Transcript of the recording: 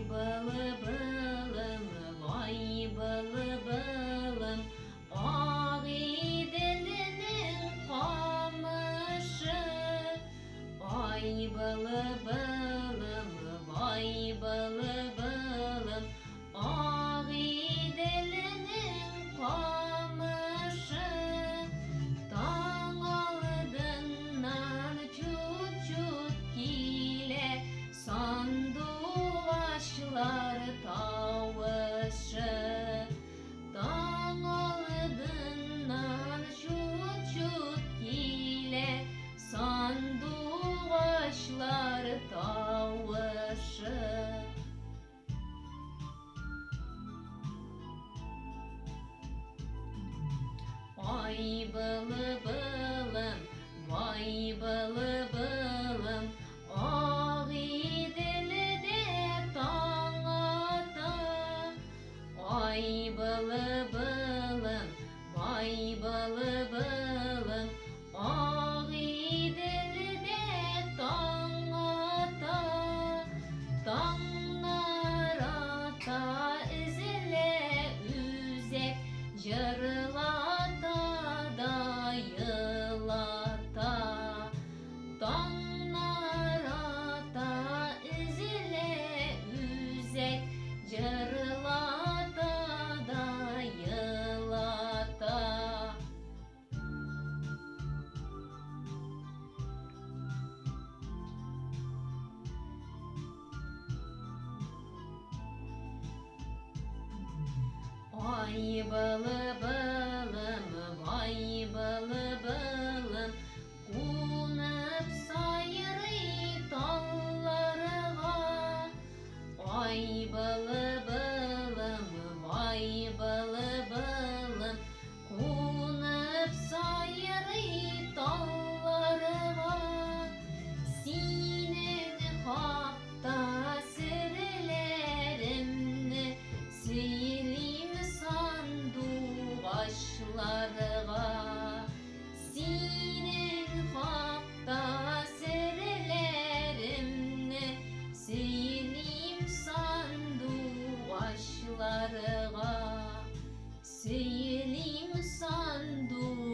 balı balım, vay balı balım. Ağı delinin kamışı. Vay balı balım, vay balı balım. Ağı delinin kamışı. Dağ aldından çut çut gile, sanduvaşlar tavışı. Dağ aldından çut çut gile, sanduvaşlar tavışı. Vay balı balım, vay balı balım. Ağı delide dağda. Vay balı balım, vay balı balım. Ağı delide dağda. Dağlara da üzüle üzek, jarılata da yılata. Dağlara da üzüle üzek, jarılata da yılata. Vay balı balım, vay balı balım. Konup sayrı dallarına. Vay balı balım, vay balı balım. Konup sayrı dallarına. Senin hakta sırlarımı söyleyeyim sanduvaşlara. Senin hakta sırlarımı söyleyeyim sanduvaşlara. Söyleyeyim sanduvaşlara.